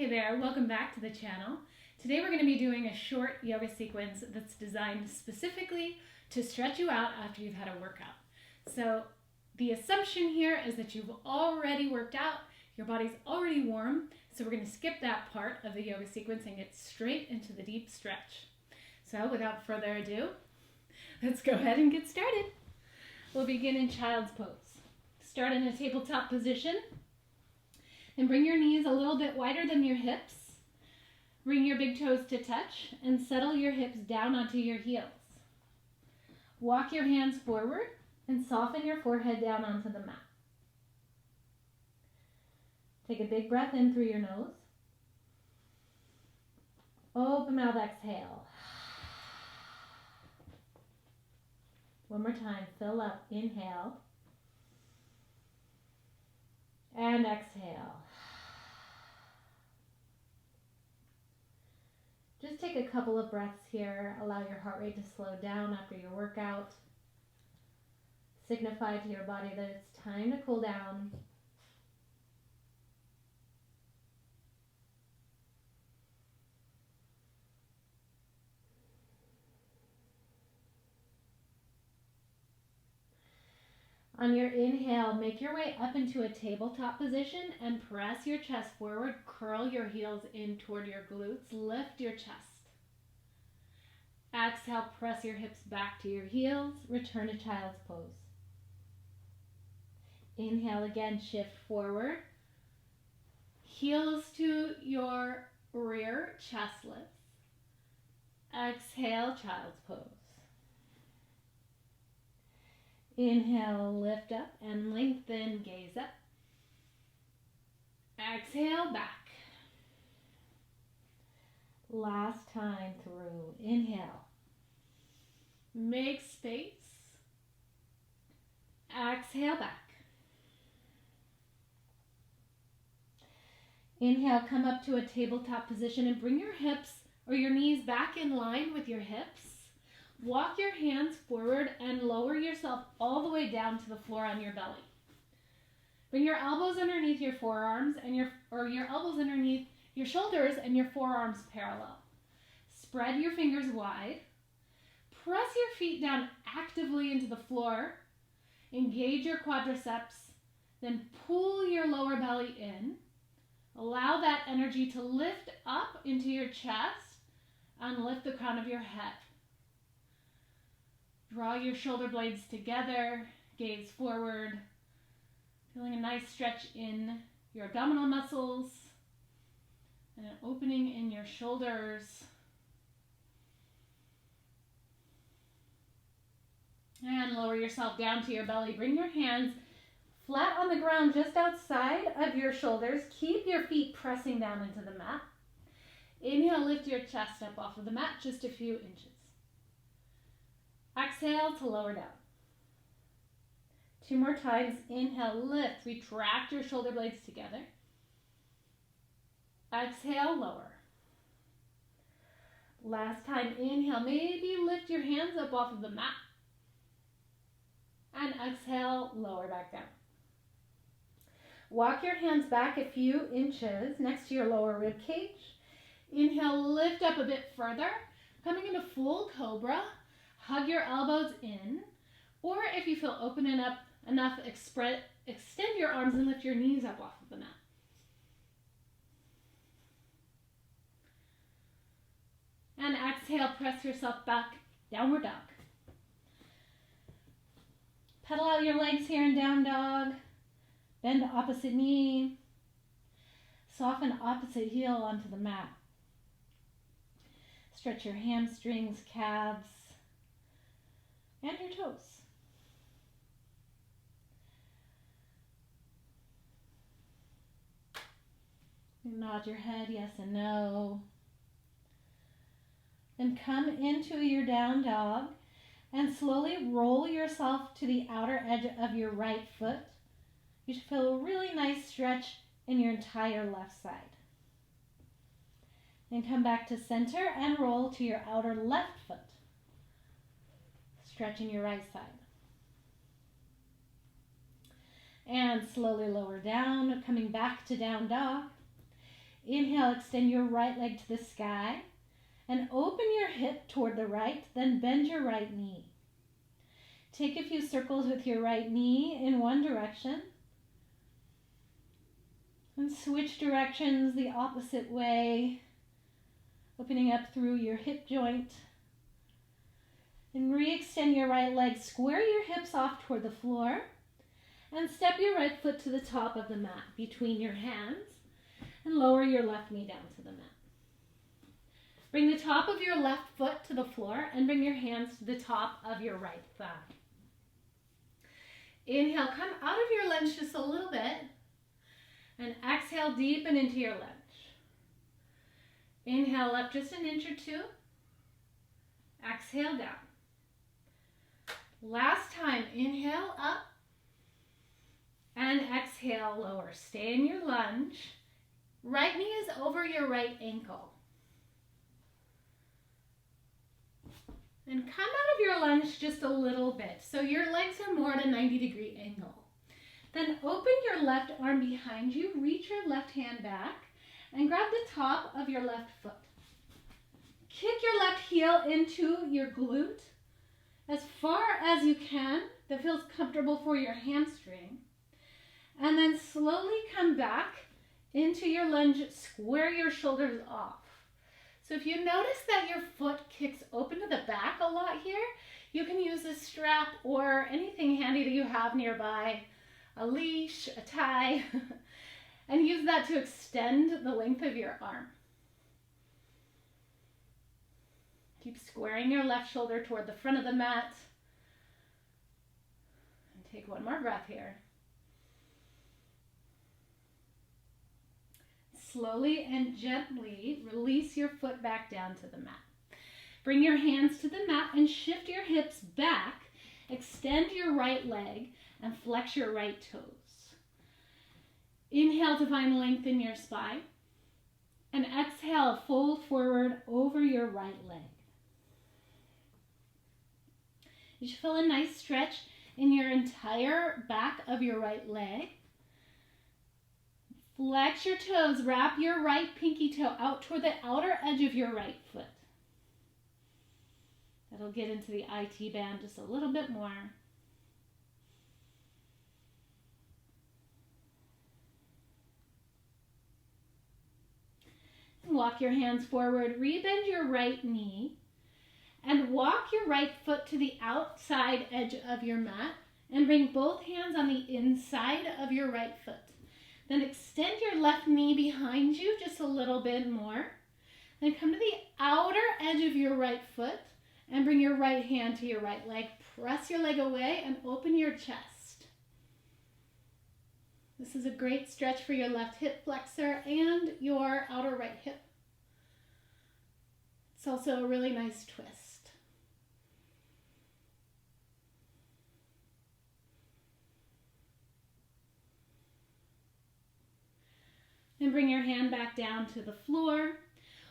Hey there, welcome back to the channel. Today we're going to be doing a short yoga sequence that's designed specifically to stretch you out after you've had a workout. So the assumption here is that you've already worked out, your body's already warm, so we're going to skip that part of the yoga sequence and get straight into the deep stretch. So without further ado, let's go ahead and get started. We'll begin in child's pose. Start in a tabletop position. And bring your knees a little bit wider than your hips. Bring your big toes to touch and settle your hips down onto your heels. Walk your hands forward and soften your forehead down onto the mat. Take a big breath in through your nose. Open mouth, exhale. One more time, fill up, inhale. And exhale. Just take a couple of breaths here. Allow your heart rate to slow down after your workout. Signify to your body that it's time to cool down. On your inhale, make your way up into a tabletop position and press your chest forward. Curl your heels in toward your glutes. Lift your chest. Exhale, press your hips back to your heels. Return to child's pose. Inhale again, shift forward. Heels to your rear, chest lifts. Exhale, child's pose. Inhale, lift up and lengthen, gaze up. Exhale, back. Last time through. Inhale. Make space. Exhale, back. Inhale, come up to a tabletop position and bring your hips or your knees back in line with your hips. Walk your hands forward and lower yourself all the way down to the floor on your belly. Bring your elbows underneath your forearms and your elbows underneath your shoulders and your forearms parallel. Spread your fingers wide. Press your feet down actively into the floor. Engage your quadriceps. Then pull your lower belly in. Allow that energy to lift up into your chest and lift the crown of your head. Draw your shoulder blades together, gaze forward, feeling a nice stretch in your abdominal muscles and an opening in your shoulders. And lower yourself down to your belly. Bring your hands flat on the ground just outside of your shoulders. Keep your feet pressing down into the mat. Inhale, lift your chest up off of the mat just a few inches. Exhale to lower down. 2 more times. Inhale, lift, retract your shoulder blades together. Exhale, lower. Last time, inhale, maybe lift your hands up off of the mat. And exhale, lower back down. Walk your hands back a few inches next to your lower rib cage. Inhale, lift up a bit further, coming into full cobra. Hug your elbows in, or if you feel open enough, extend your arms and lift your knees up off of the mat. And exhale, press yourself back, downward dog. Pedal out your legs here in down dog. Bend the opposite knee. Soften opposite heel onto the mat. Stretch your hamstrings, calves, and your toes. Nod your head yes and no. Then come into your down dog and slowly roll yourself to the outer edge of your right foot. You should feel a really nice stretch in your entire left side. Then come back to center and roll to your outer left foot. Stretching your right side. And slowly lower down, coming back to down dog. Inhale, extend your right leg to the sky and open your hip toward the right, then bend your right knee. Take a few circles with your right knee in one direction and switch directions the opposite way, opening up through your hip joint. And re-extend your right leg, square your hips off toward the floor, and step your right foot to the top of the mat between your hands, and lower your left knee down to the mat. Bring the top of your left foot to the floor and bring your hands to the top of your right thigh. Inhale, come out of your lunge just a little bit, and exhale, deepen into your lunge. Inhale up just an inch or two. Exhale down. Last time, inhale up and exhale lower. Stay in your lunge. Right knee is over your right ankle. And come out of your lunge just a little bit, so your legs are more at a 90-degree angle. Then open your left arm behind you, reach your left hand back, and grab the top of your left foot. Kick your left heel into your glute as far as you can that feels comfortable for your hamstring. And then slowly come back into your lunge, square your shoulders off. So if you notice that your foot kicks open to the back a lot here, you can use a strap or anything handy that you have nearby, a leash, a tie, and use that to extend the length of your arm. Keep squaring your left shoulder toward the front of the mat. And take one more breath here. Slowly and gently release your foot back down to the mat. Bring your hands to the mat and shift your hips back. Extend your right leg and flex your right toes. Inhale to find length in your spine. And exhale, fold forward over your right leg. You should feel a nice stretch in your entire back of your right leg. Flex your toes, wrap your right pinky toe out toward the outer edge of your right foot. That'll get into the IT band just a little bit more. And walk your hands forward, rebend your right knee, and walk your right foot to the outside edge of your mat, and bring both hands on the inside of your right foot. Then extend your left knee behind you just a little bit more. Then come to the outer edge of your right foot and bring your right hand to your right leg. Press your leg away and open your chest. This is a great stretch for your left hip flexor and your outer right hip. It's also a really nice twist. And bring your hand back down to the floor.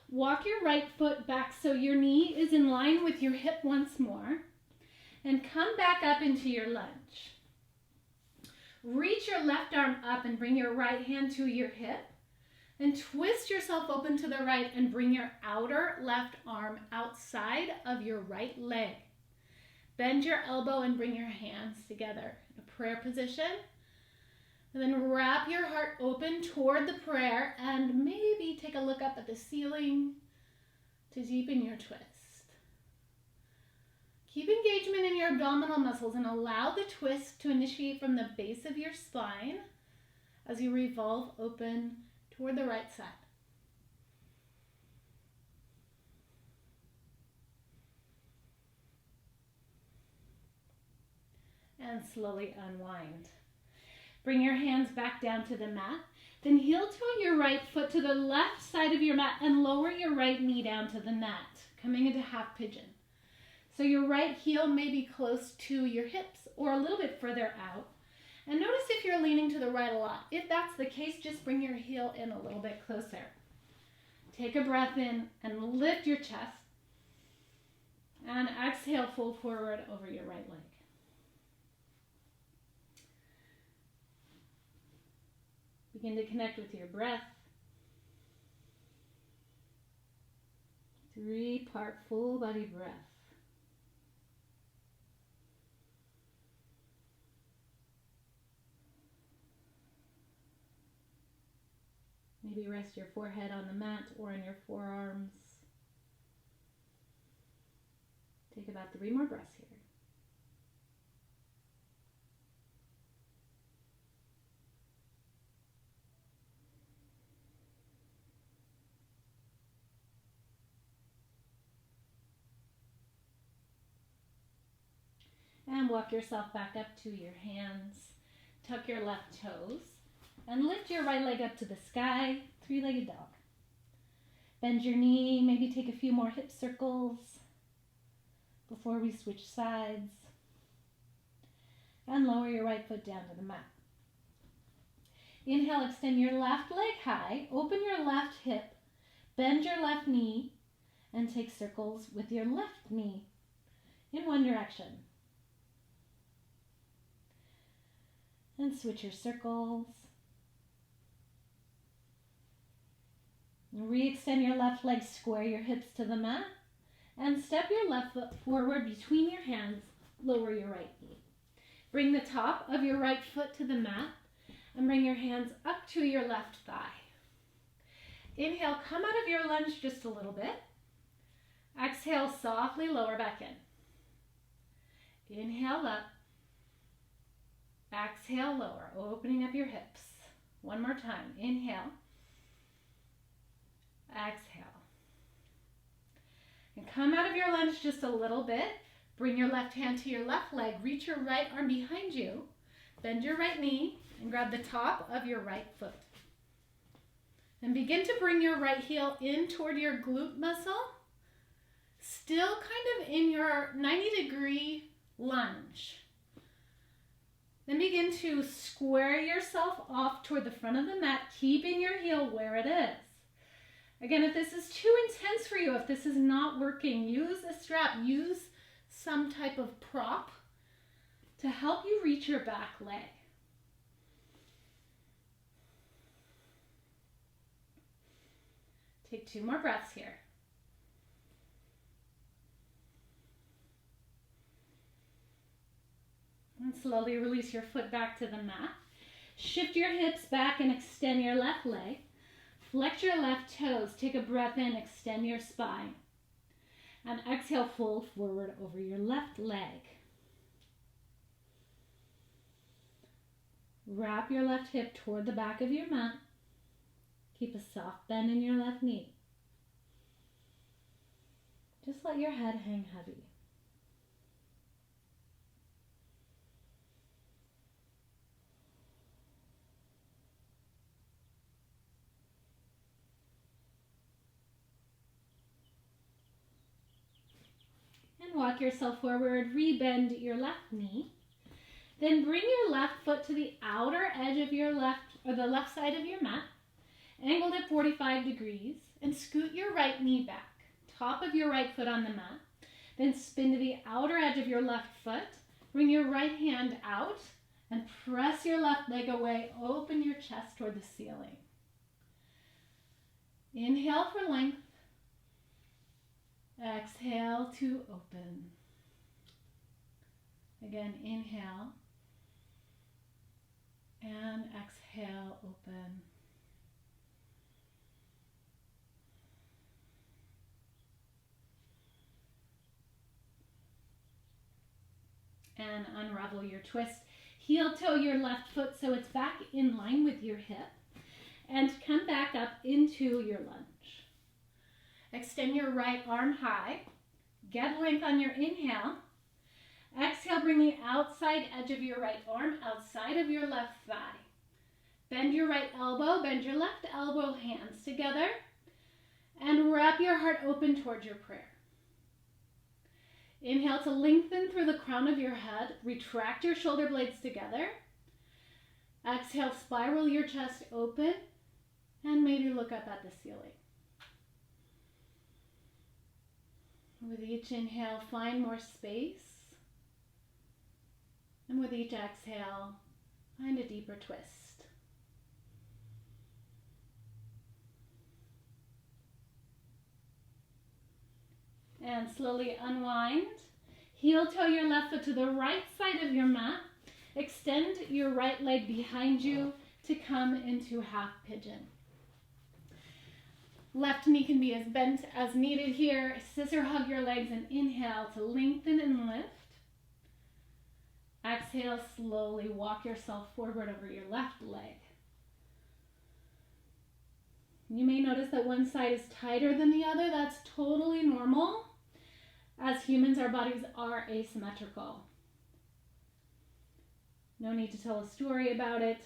Walk your right foot back so your knee is in line with your hip once more. And come back up into your lunge. Reach your left arm up and bring your right hand to your hip. And twist yourself open to the right and bring your outer left arm outside of your right leg. Bend your elbow and bring your hands together in a prayer position. And then wrap your heart open toward the prayer and maybe take a look up at the ceiling to deepen your twist. Keep engagement in your abdominal muscles and allow the twist to initiate from the base of your spine as you revolve open toward the right side. And slowly unwind. Bring your hands back down to the mat. Then heel toe your right foot to the left side of your mat and lower your right knee down to the mat, coming into half pigeon. So your right heel may be close to your hips or a little bit further out. And notice if you're leaning to the right a lot. If that's the case, just bring your heel in a little bit closer. Take a breath in and lift your chest. And exhale, fold forward over your right leg. Begin to connect with your breath. 3-part full body breath. Maybe rest your forehead on the mat or in your forearms. Take about 3 more breaths here. And walk yourself back up to your hands. Tuck your left toes and lift your right leg up to the sky, 3-legged dog. Bend your knee, maybe take a few more hip circles before we switch sides. And lower your right foot down to the mat. Inhale, extend your left leg high, open your left hip, bend your left knee, and take circles with your left knee in one direction. And switch your circles. Re-extend your left leg, square your hips to the mat, and step your left foot forward between your hands, lower your right knee. Bring the top of your right foot to the mat, and bring your hands up to your left thigh. Inhale, come out of your lunge just a little bit. Exhale, softly lower back in. Inhale up. Exhale, lower, opening up your hips. One more time. Inhale. Exhale. And come out of your lunge just a little bit. Bring your left hand to your left leg. Reach your right arm behind you. Bend your right knee and grab the top of your right foot. And begin to bring your right heel in toward your glute muscle. Still kind of in your 90-degree lunge. Then begin to square yourself off toward the front of the mat, keeping your heel where it is. Again, if this is too intense for you, if this is not working, use a strap, use some type of prop to help you reach your back leg. Take 2 more breaths here. And slowly release your foot back to the mat. Shift your hips back and extend your left leg. Flex your left toes. Take a breath in, extend your spine. And exhale, fold forward over your left leg. Wrap your left hip toward the back of your mat. Keep a soft bend in your left knee. Just let your head hang heavy. Walk yourself forward, re-bend your left knee. Then bring your left foot to the outer edge of your left, or the left side of your mat, angled at 45 degrees, and scoot your right knee back. Top of your right foot on the mat. Then spin to the outer edge of your left foot. Bring your right hand out and press your left leg away. Open your chest toward the ceiling. Inhale for length. Exhale to open. Again, inhale and exhale, open. And unravel your twist. Heel toe your left foot so it's back in line with your hip. And come back up into your lunge. Extend your right arm high. Get length on your inhale. Exhale, bring the outside edge of your right arm outside of your left thigh. Bend your right elbow, bend your left elbow, hands together. And wrap your heart open towards your prayer. Inhale to lengthen through the crown of your head. Retract your shoulder blades together. Exhale, spiral your chest open. And maybe look up at the ceiling. With each inhale, find more space. And with each exhale, find a deeper twist. And slowly unwind. Heel toe your left foot to the right side of your mat. Extend your right leg behind you to come into half pigeon. Left knee can be as bent as needed here. Scissor hug your legs and inhale to lengthen and lift. Exhale, slowly walk yourself forward over your left leg. You may notice that one side is tighter than the other. That's totally normal. As humans, our bodies are asymmetrical. No need to tell a story about it.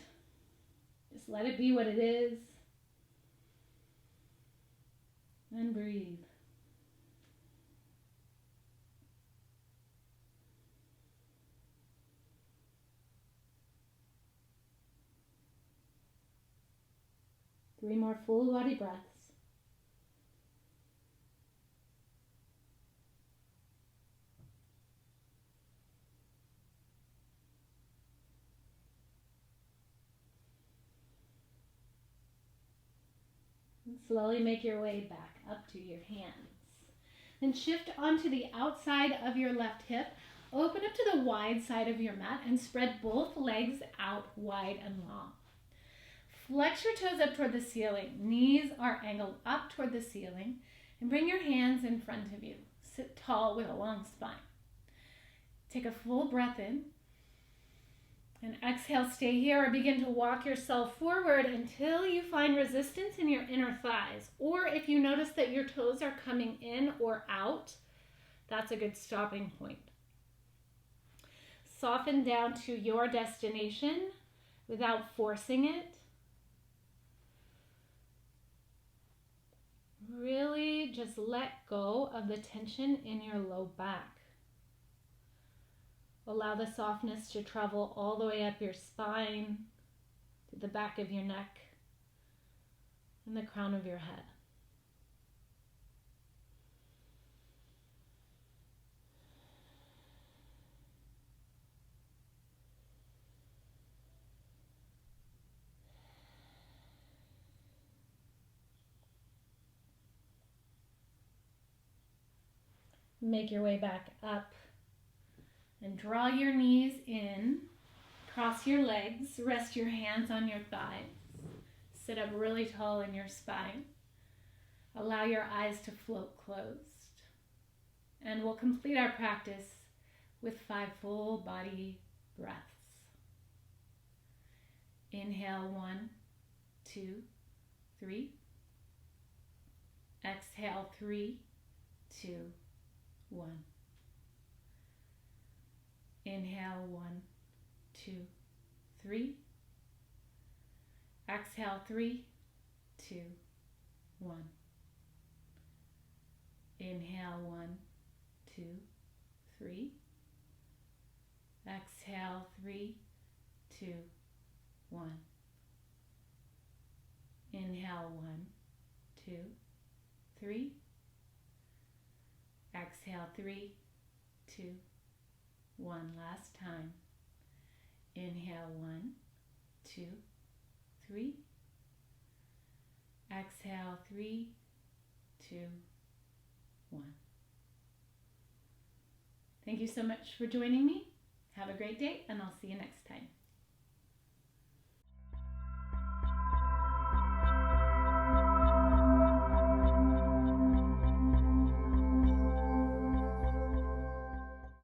Just let it be what it is. And breathe. Three more full body breaths. And slowly make your way back up to your hands. Then shift onto the outside of your left hip. Open up to the wide side of your mat and spread both legs out wide and long. Flex your toes up toward the ceiling. Knees are angled up toward the ceiling. And bring your hands in front of you. Sit tall with a long spine. Take a full breath in. And exhale, stay here or begin to walk yourself forward until you find resistance in your inner thighs. Or if you notice that your toes are coming in or out, that's a good stopping point. Soften down to your destination without forcing it. Really just let go of the tension in your low back. Allow the softness to travel all the way up your spine, to the back of your neck, and the crown of your head. Make your way back up and draw your knees in. Cross your legs, rest your hands on your thighs. Sit up really tall in your spine. Allow your eyes to float closed. And we'll complete our practice with 5 full body breaths. Inhale, 1, 2, 3. Exhale, 3, 2, 1. Inhale, 1, 2, 3. Exhale, 3, 2, 1. Inhale, 1, 2, 3. Exhale, 3, 2, 1. Inhale, 1, 2, 3. Exhale, 3, 2, 1. Last time. Inhale, 1, 2, 3. Exhale, 3, 2, 1. Thank you so much for joining me. Have a great day, and I'll see you next time.